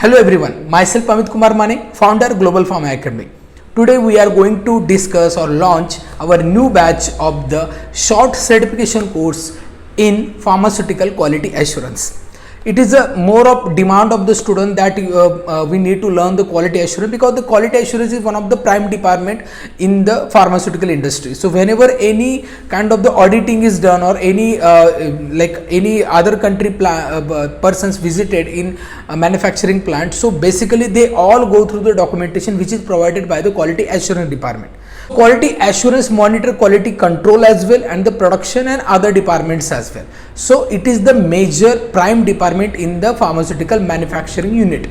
Hello everyone, myself Amit Kumar Mane, founder Global Pharma Academy. Today we are going to discuss or launch our new batch of the short certification course in pharmaceutical quality assurance. It is a more of demand of the student that we need to learn the quality assurance, because the quality assurance is one of the prime department in the pharmaceutical industry. So whenever any kind of the auditing is done or any like any other country persons visited in a manufacturing plant, so basically they all go through the documentation which is provided by the quality assurance department. Quality assurance monitor quality control as well, and the production and other departments as well. So it is the major prime department in the pharmaceutical manufacturing unit.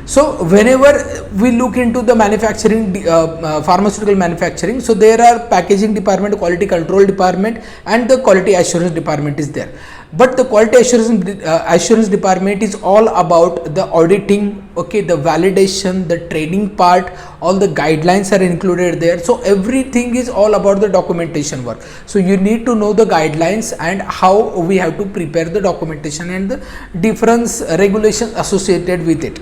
So whenever we look into the manufacturing, pharmaceutical manufacturing, so there are packaging department, quality control department, and the quality assurance department is there. But the quality assurance department is all about the auditing, okay, the validation, the training part, all the guidelines are included there. So everything is all about the documentation work. So you need to know the guidelines and how we have to prepare the documentation and the different regulations associated with it.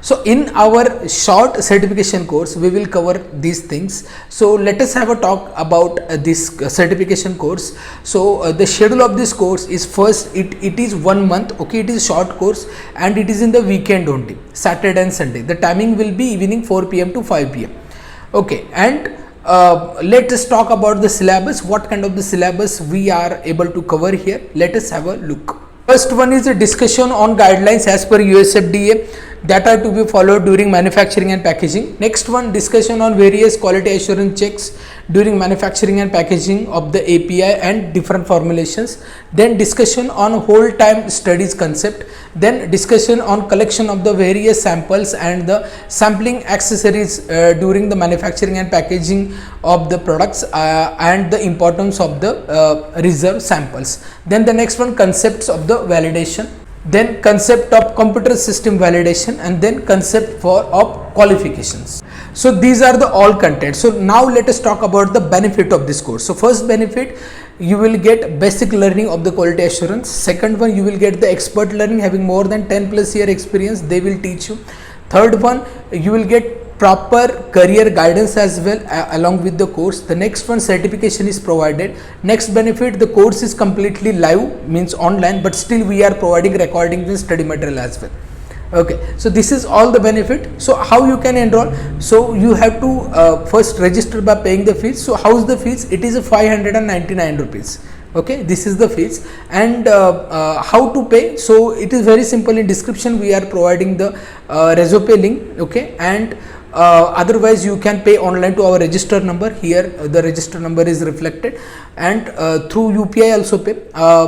So in our short certification course we will cover these things. So let us have a talk about this certification course. So the schedule of this course is, first it is 1 month, okay, it is short course and it is in the weekend only, Saturday and Sunday. The timing will be evening 4 p.m. to 5 p.m. okay, and let us talk about the syllabus, what kind of the syllabus we are able to cover here. Let us have a look. First one is a discussion on guidelines as per USFDA that are to be followed during manufacturing and packaging. Next one, discussion on various quality assurance checks during manufacturing and packaging of the API and different formulations. Then discussion on whole time studies concept. Then discussion on collection of the various samples and the sampling accessories during the manufacturing and packaging of the products and the importance of the reserve samples. Then the next one, concepts of the validation. Then concept of computer system validation, and then concept of qualifications. So these are the all content. So now let us talk about the benefit of this course. So first benefit, you will get basic learning of the quality assurance. Second one, you will get the expert learning, having more than 10 plus year experience, they will teach you. Third one, you will get proper career guidance as well along with the course. The next one, certification is provided. Next benefit, the course is completely live, means online, but still we are providing recordings and study material as well. Okay, so this is all the benefit. So how you can enroll? So you have to first register by paying the fees. So how is the fees? It is 599 rupees. Okay, this is the fees. And how to pay? So it is very simple. In description we are providing the resume link, okay, and otherwise you can pay online to our register number. Here the register number is reflected, and through UPI also pay.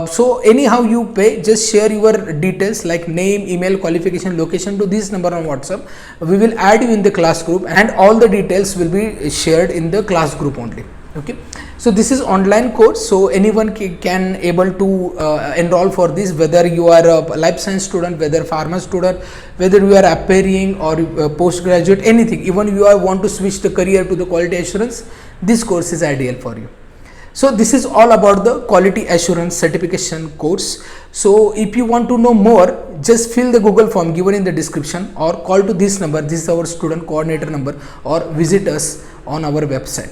So anyhow you pay, just share your details like name, email, qualification, location to this number on WhatsApp. We will add you in the class group and all the details will be shared in the class group only. Okay, so this is online course, so anyone can able to enroll for this, whether you are a life science student, whether pharma student, whether you are appearing or postgraduate, anything, even you are want to switch the career to the quality assurance, this course is ideal for you. So this is all about the quality assurance certification course. So if you want to know more, just fill the Google form given in the description or call to this number. This is our student coordinator number, or visit us on our website.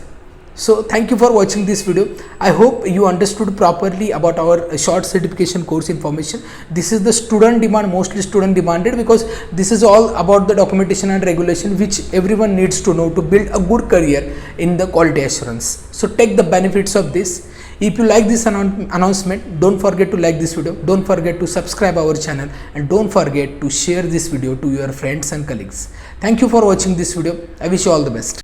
So thank you for watching this video. I hope you understood properly about our short certification course information. This is the student demand, mostly student demanded, because this is all about the documentation and regulation which everyone needs to know to build a good career in the quality assurance. So take the benefits of this. If you like this announcement, don't forget to like this video, don't forget to subscribe our channel, and don't forget to share this video to your friends and colleagues. Thank you for watching this video. I wish you all the best.